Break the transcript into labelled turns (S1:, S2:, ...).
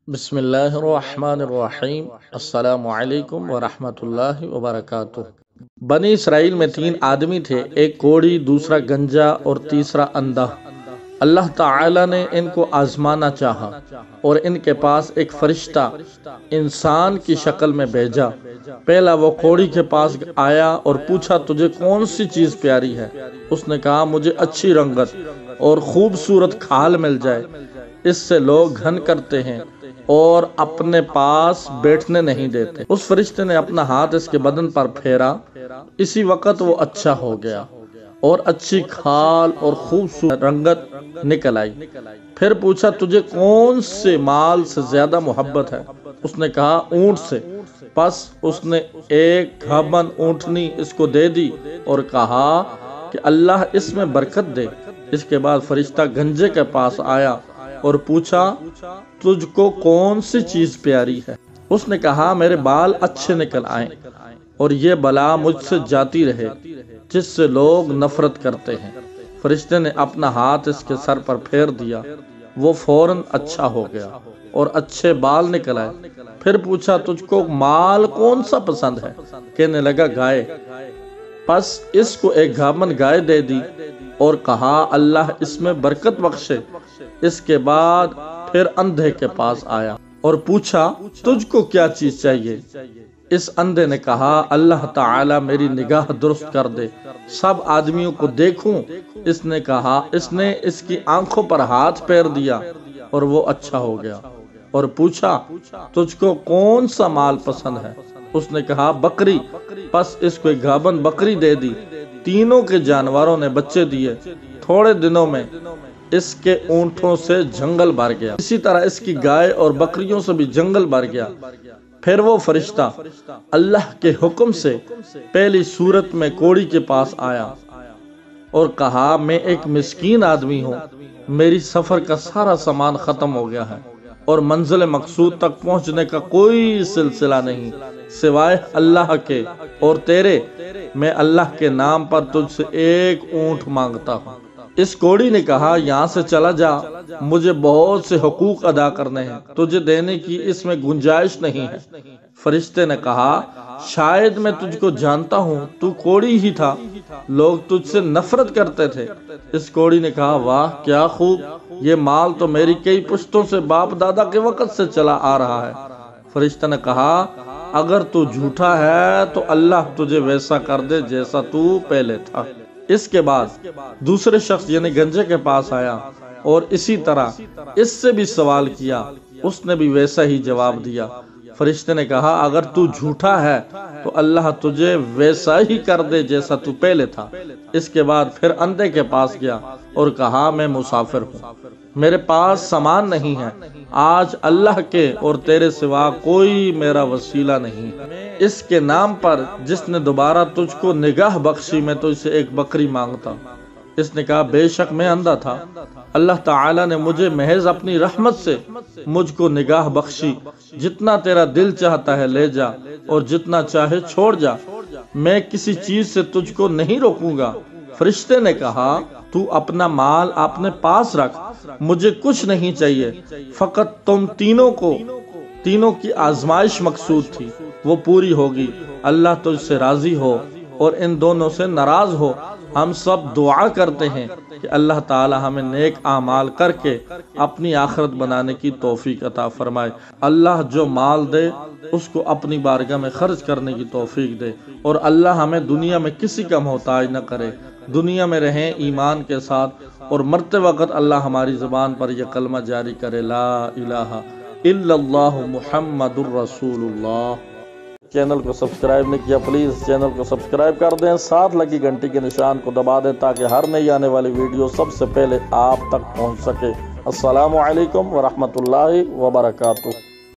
S1: بسم اللہ الرحمن الرحیم۔ السلام علیکم ورحمۃ اللہ وبرکاتہ۔ بنی اسرائیل میں 3 آدمی تھے، ایک کوڑی، دوسرا گنجا اور تیسرا اندھا۔ اللہ تعالی نے ان کو آزمانا چاہا اور ان کے پاس ایک فرشتہ انسان کی شکل میں بھیجا۔ پہلا وہ کوڑی کے پاس آیا اور پوچھا، تجھے کون سی چیز پیاری ہے؟ اس نے کہا، مجھے اچھی رنگت اور خوبصورت کھال مل جائے، اس سے لوگ گھن کرتے ہیں اور اپنے پاس بیٹھنے نہیں دیتے۔ اس فرشتے نے اپنا ہاتھ اس کے بدن پر پھیرا، اسی وقت وہ اچھا ہو گیا اور اچھی کھال اور خوبصورت رنگت نکل آئی۔ پھر پوچھا، تجھے کون سے مال سے زیادہ محبت ہے؟ اس نے کہا، اونٹ سے۔ پس اس نے ایک گھابن اونٹنی اس کو دے دی اور کہا کہ اللہ اس میں برکت دے۔ اس کے بعد فرشتہ گنجے کے پاس آیا اور پوچھا، تجھ کو کون سی چیز پیاری ہے؟ اس نے کہا، میرے بال اچھے نکل آئیں اور یہ بلا مجھ سے جاتی رہے جس سے لوگ نفرت کرتے ہیں۔ فرشتے نے اپنا ہاتھ اس کے سر پر پھیر دیا، وہ فوراً اچھا ہو گیا اور اچھے بال نکل آئے۔ پھر پوچھا، تجھ کو مال کون سا پسند ہے؟ کہنے لگا، گائے۔ پس اس کو ایک گھابن گائے دے دی اور کہا، اللہ اس میں برکت بخشے۔ اس کے بعد پھر اندھے کے پاس آیا اور پوچھا، تجھ کو کیا چیز چاہیے؟ اس اندھے نے کہا، اللہ تعالی میری نگاہ درست کر دے، سب آدمیوں کو دیکھوں۔ اس نے کہا، اس نے اس کی آنکھوں پر ہاتھ پھیر دیا اور وہ اچھا ہو گیا اور پوچھا، تجھ کو کون سا مال پسند ہے؟ اس نے کہا، بکری۔ پس اس کو ایک گھابن بکری دے دی۔ تینوں کے جانوروں نے بچے دیے۔ تھوڑے دنوں میں اس کے اونٹوں سے جنگل بھر گیا، اسی طرح اس کی گائے اور بکریوں سے بھی جنگل بھر گیا۔ پھر وہ فرشتہ اللہ کے حکم سے پہلی صورت میں کوڑی کے پاس آیا اور کہا، میں ایک مسکین آدمی ہوں، میری سفر کا سارا سامان ختم ہو گیا ہے اور منزل مقصود تک پہنچنے کا کوئی سلسلہ نہیں سوائے اللہ کے اور تیرے۔ میں اللہ کے نام پر تجھ سے ایک اونٹ مانگتا ہوں۔ اس کوڑی نے کہا، یہاں سے چلا جا، مجھے بہت سے حقوق ادا کرنے ہیں، تجھے دینے کی اس میں گنجائش نہیں ہے۔ فرشتے نے کہا، شاید میں تجھ کو جانتا ہوں، تو کوڑی ہی تھا، لوگ تجھ سے نفرت کرتے تھے۔ اس کوڑی نے کہا، واہ کیا خوب، یہ مال تو میری کئی پشتوں سے باپ دادا کے وقت سے چلا آ رہا ہے۔ فرشتے نے کہا، اگر تو جھوٹا ہے تو اللہ تجھے ویسا کر دے جیسا تو پہلے تھا۔ اس کے بعد دوسرے شخص یعنی گنجے کے پاس آیا اور اسی طرح اس سے بھی سوال کیا، اس نے بھی ویسا ہی جواب دیا۔ فرشتے نے کہا، اگر تو جھوٹا ہے تو اللہ تجھے ویسا ہی کر دے جیسا تو پہلے تھا۔ اس کے بعد پھر اندھے کے پاس گیا اور کہا، میں مسافر ہوں، میرے پاس سامان نہیں ہے، آج اللہ کے اور تیرے سوا کوئی میرا وسیلہ نہیں۔ اس کے نام پر جس نے دوبارہ تجھ کو نگاہ بخشی، میں تو اسے ایک بکری مانگتا۔ اس نے کہا، بے شک میں اندھا تھا، اللہ تعالی نے مجھے محض اپنی رحمت سے مجھ کو نگاہ بخشی۔ جتنا تیرا دل چاہتا ہے لے جا اور جتنا چاہے چھوڑ جا، میں کسی چیز سے تجھ کو نہیں روکوں گا۔ فرشتے نے کہا، تو اپنا مال اپنے پاس رکھ، مجھے کچھ نہیں چاہیے، فقط تم تینوں کی آزمائش مقصود تھی، وہ پوری ہوگی۔ اللہ تجھ سے راضی ہو اور ان دونوں سے ناراض ہو۔ ہم سب دعا کرتے ہیں کہ اللہ تعالی ہمیں نیک اعمال کر کے اپنی آخرت بنانے کی توفیق عطا فرمائے۔ اللہ جو مال دے اس کو اپنی بارگاہ میں خرچ کرنے کی توفیق دے، اور اللہ ہمیں دنیا میں کسی کا محتاج نہ کرے، دنیا میں رہیں ایمان کے ساتھ، اور مرتے وقت اللہ ہماری زبان پر یہ کلمہ جاری کرے، لا الہ الا اللہ محمد الرسول اللہ۔ چینل کو سبسکرائب نہیں کیا، پلیز چینل کو سبسکرائب کر دیں، ساتھ لگی گھنٹی کے نشان کو دبا دیں تاکہ ہر نئی آنے والی ویڈیو سب سے پہلے آپ تک پہنچ سکے۔ السلام علیکم ورحمۃ اللہ وبرکاتہ۔